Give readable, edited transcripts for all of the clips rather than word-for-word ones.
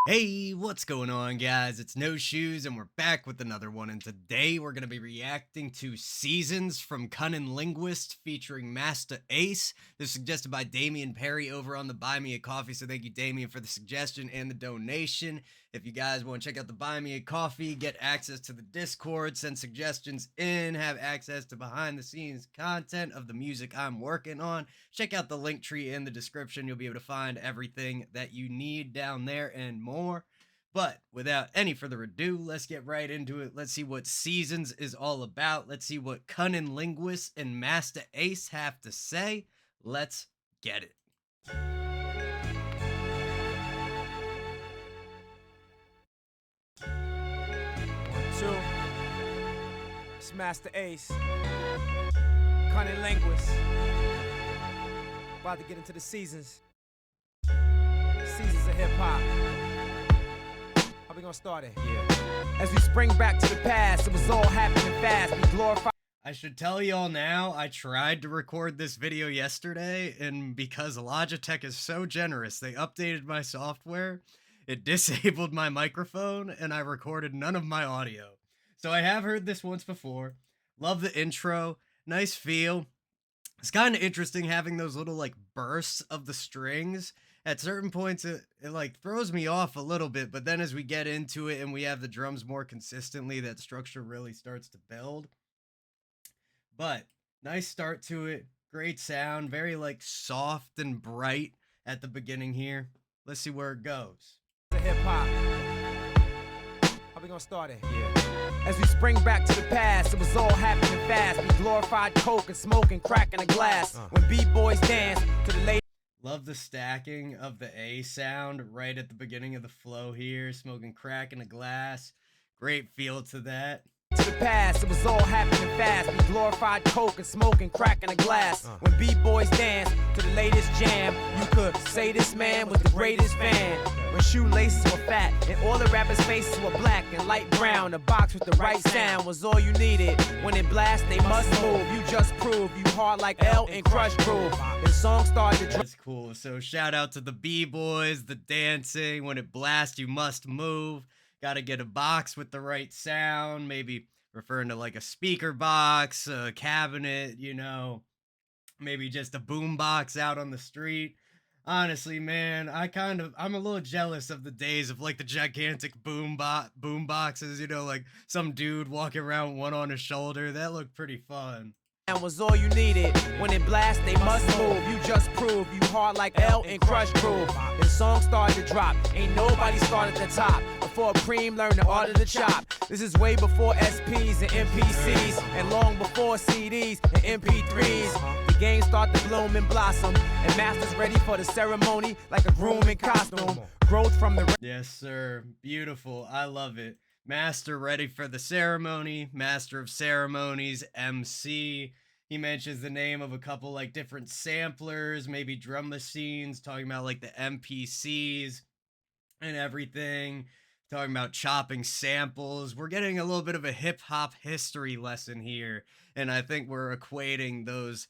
Hey, what's going on, guys? It's No Shoes, and we're back with another one. And today we're going to be reacting to Seasons from CunninLynguists featuring Masta Ace. This is suggested by Damian Perry over on the Buy Me a Coffee. So thank you, Damian, for the suggestion and the donation. If you guys want to check out the Buy Me a Coffee, get access to the Discord, send suggestions in, have access to behind the scenes content of the music I'm working on, check out the link tree in the description. You'll be able to find everything that you need down there and more. But without any further ado, let's get right into it. Let's see what Seasons is all about. Let's see what CunninLynguists and Masta Ace have to say. Let's get it. Two. It's Masta Ace. CunninLynguists. About to get into the seasons. Seasons of hip hop. How we gonna start it? Yeah. As we spring back to the past, it was all happening fast. We glorify. I should tell y'all now, I tried to record this video yesterday, and because Logitech is so generous, they updated my software. It disabled my microphone, and I recorded none of my audio. So I have heard this once before. Love the intro. Nice feel. It's kind of interesting having those little like bursts of the strings. At certain points, it like throws me off a little bit, but then as we get into it and we have the drums more consistently, that structure really starts to build. But nice start to it. Great sound. Very like soft and bright at the beginning here. Let's see where it goes. Hip hop. How we gonna start it? Yeah. As we spring back to the past, it was all happening fast. We glorified coke and smoke and crack in a glass. When b-boys dance to the late. Love the stacking of the A sound right at the beginning of the flow here. Smoking crack in a glass. Great feel to that. To the past, it was all happening fast. We glorified coke and smoke and crack in a glass. When b-boys dance to the latest jam, you could say this man was the greatest fan. When shoelaces were fat and all the rappers' faces were black and light brown, the box with the right sound was all you needed. When it blasts, they must move. You just prove you hard like L and Crush Groove. The song started to. That's cool. So shout out to the b-boys, the dancing. When it blasts, you must move. Got to get a box with the right sound, maybe referring to like a speaker box, a cabinet, you know, maybe just a boom box out on the street. Honestly, man, I'm a little jealous of the days of like the gigantic boom boxes, you know, like some dude walking around with one on his shoulder. That looked pretty fun. And was all you needed. When it blasts, they must move. You just prove you hard like L and Crush Groove. The song started to drop. Ain't nobody started at the top. Before Preem learned the art of the chop. This is way before SPs and MPCs, and long before CDs and MP3s. The game started to bloom and blossom, and Master's ready for the ceremony like a groom in costume. Growth from the. Yes, sir. Beautiful. I love it. Master ready for the ceremony, Master of Ceremonies, MC. He mentions the name of a couple like different samplers, maybe drum machines, talking about like the MPCs and everything, talking about chopping samples. We're getting a little bit of a hip hop history lesson here, and I think we're equating those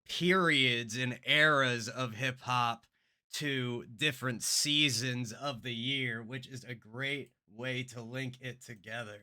periods and eras of hip hop to different seasons of the year, which is a great way to link it together.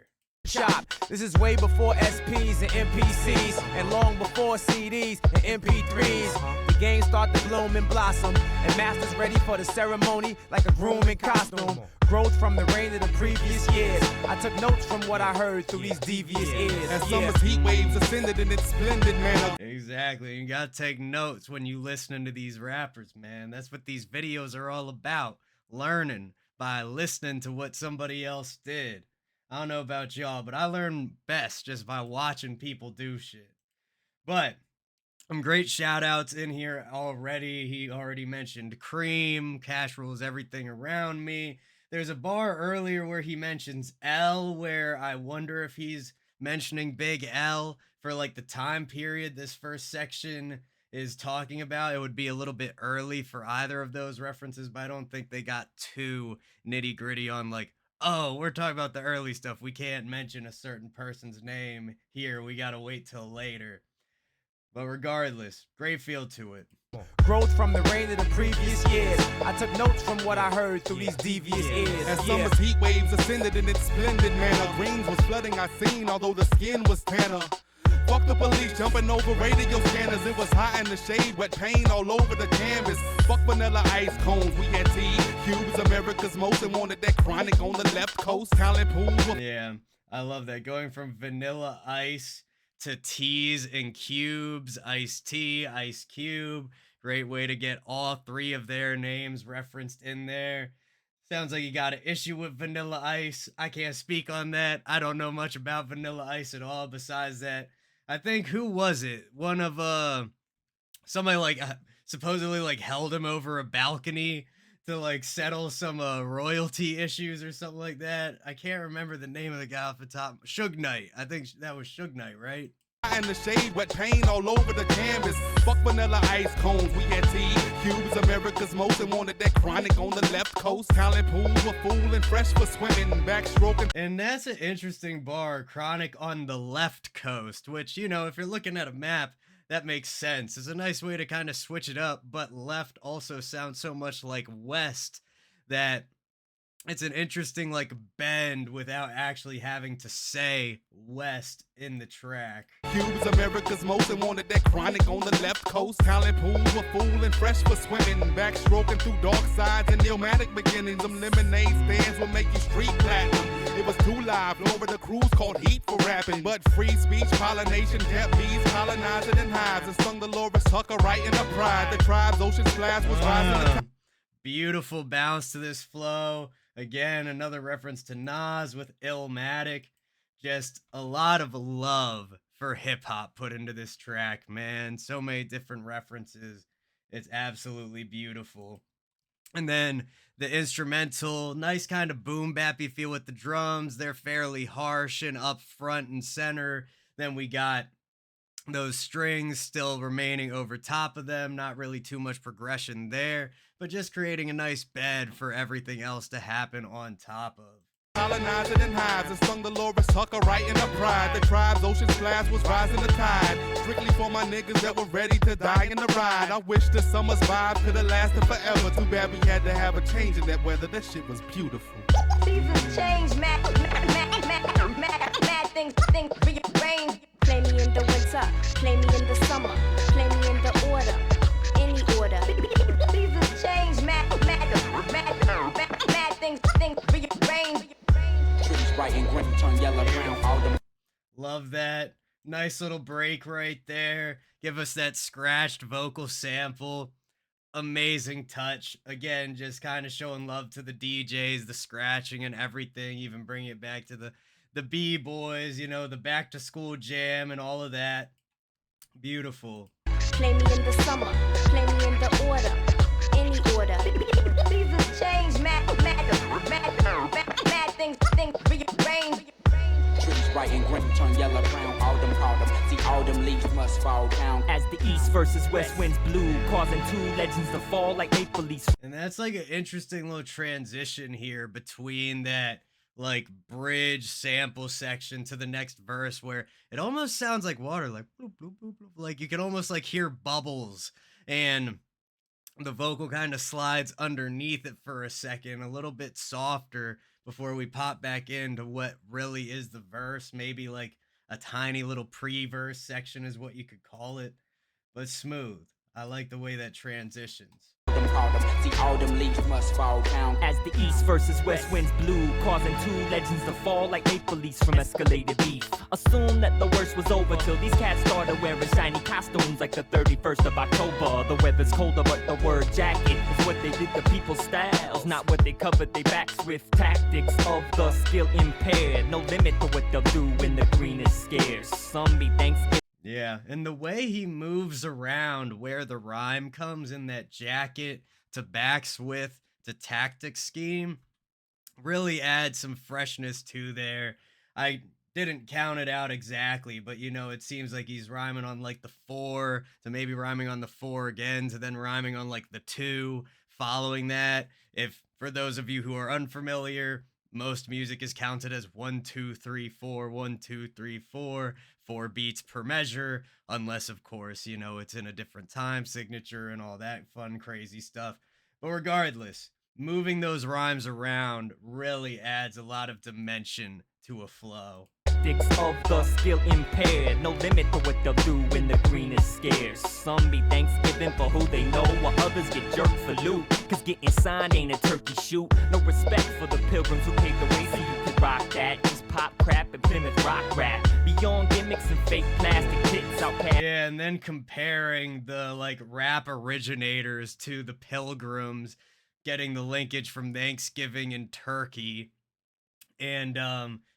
Shop. This is way before SPs and MPCs, and long before CDs and MP3s. The game started to bloom and blossom, and Master's ready for the ceremony like a groom in costume. Growth from the rain of the previous years. I took notes from what I heard through these devious ears. As summer's heat waves ascended in its splendid manner. Exactly. You gotta take notes when you listening to these rappers, man. That's what these videos are all about. Learning by listening to what somebody else did. I don't know about y'all, but I learn best just by watching people do shit. But some great shout outs in here already. He already mentioned Cream, Cash Rules Everything Around Me. There's a bar earlier where he mentions L, where I wonder if he's mentioning Big L for like the time period this first section is talking about. It would be a little bit early for either of those references, but I don't think they got too nitty gritty on like, oh, we're talking about the early stuff. We can't mention a certain person's name here. We gotta wait till later. But regardless, great feel to it. Growth from the rain of the previous years. I took notes from what I heard through these devious ears. As summer's heat waves ascended in its splendid manner, greens was flooding our scene, although the skin was tanner. Fuck the police jumping over radio scanners. It was hot in the shade, wet paint all over the canvas. Fuck vanilla ice cones, we had tea. Cubes, America's most, and wanted that chronic on the left coast. Talent pools were... Yeah, I love that. Going from Vanilla Ice to teas and cubes, iced tea, ice cube. Great way to get all three of their names referenced in there. Sounds like you got an issue with Vanilla Ice. I can't speak on that. I don't know much about Vanilla Ice at all besides that. I think, who was it? One of, somebody like, supposedly like held him over a balcony to like settle some royalty issues or something like that. I can't remember the name of the guy off the top. Suge Knight. I think that was Suge Knight, right? In the shade, wet paint all over the canvas. Fuck vanilla ice cones, we had tea. Cubes, America's most, and wanted that chronic on the left coast. Talent pools were full and fresh for swimming, backstroking. And that's an interesting bar, chronic on the left coast, which, you know, if you're looking at a map, that makes sense. It's a nice way to kind of switch it up, but left also sounds so much like west that it's an interesting like bend without actually having to say west in the track. Cubes, America's most, and wanted that chronic on the left coast. Talent pools were full and fresh for swimming, backstroking through dark sides and pneumatic beginnings. Them lemonade stands will make you street platinum. It was too live, over the cruise called heat for rapping. But free speech, pollination, kept bees colonizing in hives, and stung the Loris Tucker right in the pride. The tribe's ocean splash was rising. Beautiful bounce to this flow. Again, another reference to Nas with Illmatic. Just a lot of love for hip hop put into this track, man. So many different references. It's absolutely beautiful. And then the instrumental, nice kind of boom bappy feel with the drums. They're fairly harsh and up front and center. Then we got those strings still remaining over top of them. Not really too much progression there, but just creating a nice bed for everything else to happen on top of. Colonizing in hives, and stung the Loris Tucker right in the pride. The tribe's ocean splash was rising the tide. Strictly for my niggas that were ready to die in the ride. I wish the summer's vibe could have lasted forever. Too bad we had to have a change in that weather. That shit was beautiful. Seasons change, mad things rearrange. Play me in the winter, play me in the summer, play me in the order, any order. Seasons change, mad things rearrange. Trees white and green turn yellow, brown, autumn. Love that. Nice little break right there. Give us that scratched vocal sample. Amazing touch. Again, just kind of showing love to the DJs, the scratching and everything, even bringing it back to the B-boys, you know, the back to school jam and all of that. Beautiful. Play me in the summer, play me in the order, any order. Seasons change, mad things rearrange. Trees white and green turn yellow, brown, autumn. See, autumn leaves must fall down. As the east versus west winds blew, causing two legends to fall like maple leaves. And that's like an interesting little transition here between that like bridge sample section to the next verse, where it almost sounds like water, like bloop, bloop, bloop, bloop. Like you can almost like hear bubbles, and the vocal kind of slides underneath it for a second, a little bit softer before we pop back into what really is the verse. Maybe like a tiny little pre-verse section is what you could call it, but smooth. I like the way that transitions. Autumn. See, autumn leaves must fall down. As the east versus west winds blew, causing two legends to fall like maple leaves from escalated beef. Assume that the worst was over till these cats started wearing shiny costumes like the 31st of October. The weather's colder, but the word jacket is what they did to people's styles, not what they covered their backs with. Tactics of the skill impaired. No limit to what they'll do when the green is scarce. Some be Thanksgiving. Yeah, and the way he moves around where the rhyme comes in that jacket to backs with to tactic scheme really adds some freshness to there. I didn't count it out exactly, but you know, it seems like he's rhyming on like the 4 to maybe rhyming on the 4 again to then rhyming on like the 2 following that. If for those of you who are unfamiliar, most music is counted as 1 2 3 4, 1 2 3 4. 4 beats per measure, unless, of course, you know, it's in a different time signature and all that fun, crazy stuff. But regardless, moving those rhymes around really adds a lot of dimension to a flow. Of the skill impaired, no limit to what they'll do when the green is scarce. Some be Thanksgiving for who they know, while others get jerked for loot. Cause getting signed ain't a turkey shoot. No respect for the pilgrims who paved the way so you can rock that. Just pop crap and Plymouth rock rap. Beyond gimmicks and fake plastic tits out past. Yeah, and then comparing the like rap originators to the pilgrims, getting the linkage from Thanksgiving and turkey. And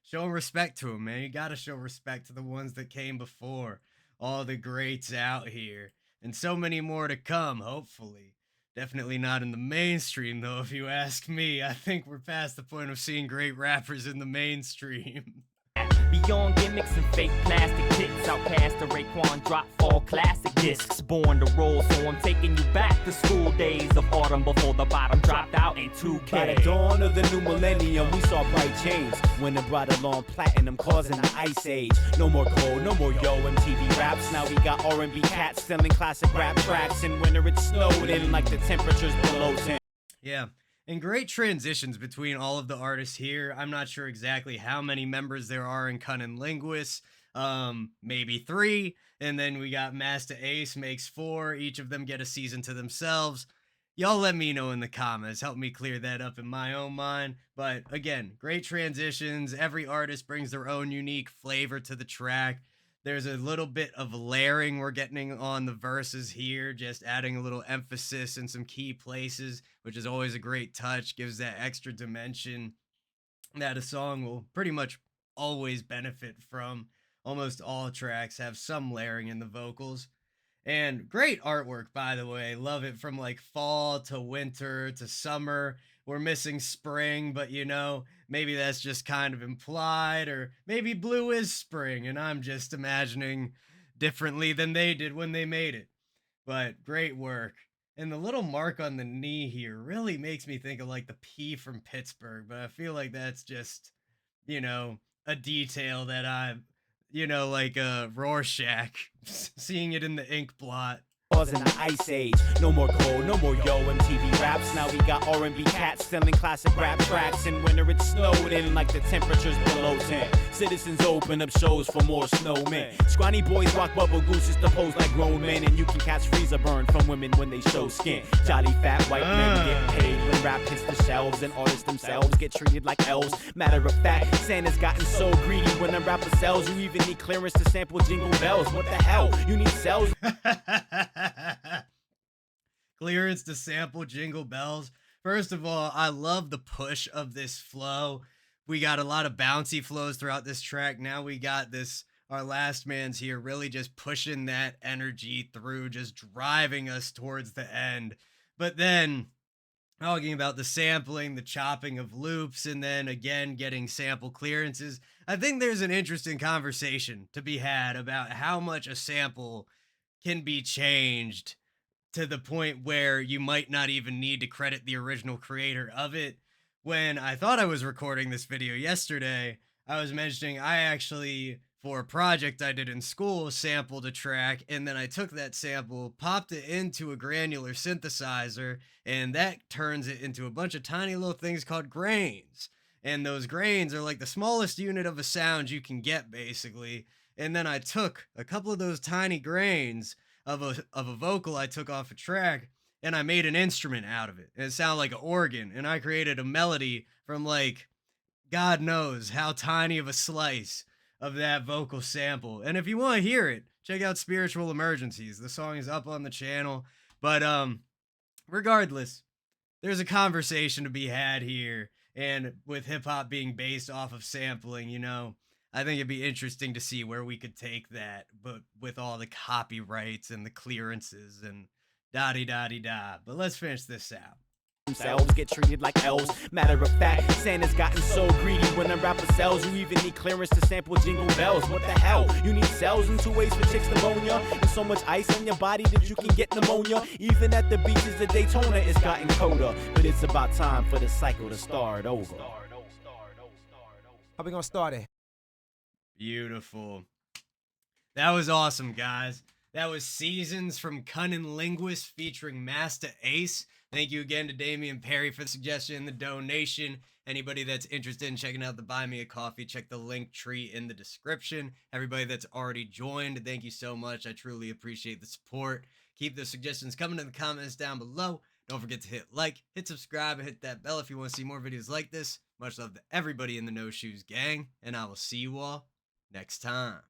showing respect to them, man. You gotta show respect to the ones that came before. All the greats out here. And so many more to come, hopefully. Definitely not in the mainstream, though, if you ask me. I think we're past the point of seeing great rappers in the mainstream. Beyond gimmicks and fake plastic tits, out past the Raekwon drop fall classic discs. Born to roll, so I'm taking you back to school days of autumn before the bottom dropped out in 2K. By the dawn of the new millennium, we saw bright change when it brought along platinum, causing the ice age. No more cold, no more yo MTV raps. Now we got R&B cats selling classic rap tracks. In winter it snowed in like the temperatures below 10. Yeah. And great transitions between all of the artists here. I'm not sure exactly how many members there are in CunninLynguists. Maybe 3. And then we got Masta Ace makes 4. Each of them get a season to themselves. Y'all let me know in the comments. Help me clear that up in my own mind. But again, great transitions. Every artist brings their own unique flavor to the track. There's a little bit of layering we're getting on the verses here, just adding a little emphasis in some key places, which is always a great touch, gives that extra dimension that a song will pretty much always benefit from. Almost all tracks have some layering in the vocals. And great artwork, by the way. Love it from like fall to winter to summer. We're missing spring, but you know, maybe that's just kind of implied, or maybe blue is spring and I'm just imagining differently than they did when they made it. But great work. And the little mark on the knee here really makes me think of like the P from Pittsburgh, but I feel like that's just, you know, a detail that like Rorschach, seeing it in the ink blot. In the ice age, no more cold, no more yo MTV raps. Now we got R&B cats selling classic rap tracks. In winter it snowed in like the temperatures below 10. Citizens open up shows for more snowmen. Scrawny boys rock bubble gooses to pose like grown men, and you can catch freezer burn from women when they show skin. Jolly fat white men get paid when rap hits the shelves, and artists themselves get treated like elves. Matter of fact, Santa's gotten so greedy when a rapper sells, you even need clearance to sample Jingle Bells. What the hell? You need cells? Clearance to sample Jingle Bells. First of all, I love the push of this flow. We got a lot of bouncy flows throughout this track. Now we got this, our last man's here, really just pushing that energy through, just driving us towards the end. But then talking about the sampling, the chopping of loops, and then again getting sample clearances. I think there's an interesting conversation to be had about how much a sample can be changed to the point where you might not even need to credit the original creator of it. When I thought I was recording this video yesterday, I was mentioning I actually, for a project I did in school, sampled a track, and then I took that sample, popped it into a granular synthesizer, and that turns it into a bunch of tiny little things called grains. And those grains are like the smallest unit of a sound you can get, basically. And then I took a couple of those tiny grains of a vocal I took off a track, and I made an instrument out of it. And it sounded like an organ, and I created a melody from like, God knows how tiny of a slice of that vocal sample. And if you want to hear it, check out Spiritual Emergencies. The song is up on the channel. But regardless, there's a conversation to be had here. And with hip-hop being based off of sampling, you know, I think it'd be interesting to see where we could take that, but with all the copyrights and the clearances and da-di-da-di-da. But let's finish this out. Themselves get treated like elves. Matter of fact, Santa's gotten so greedy when a rapper sells, you even need clearance to sample Jingle Bells. What the hell? You need cells in 2 ways for chicks pneumonia, and so much ice on your body that you can get pneumonia. Even at the beaches of Daytona, it's gotten colder. But it's about time for the cycle to start over. How we gonna start it? Beautiful. That was awesome, guys. That was Seasons from CunninLynguists featuring Masta Ace. Thank you again to Damian Perry for the suggestion and the donation. Anybody that's interested in checking out the Buy Me a Coffee, check the link tree in the description. Everybody that's already joined, thank you so much. I truly appreciate the support. Keep the suggestions coming in the comments down below. Don't forget to hit like, hit subscribe, and hit that bell if you want to see more videos like this. Much love to everybody in the No Shoes gang, and I will see you all next time.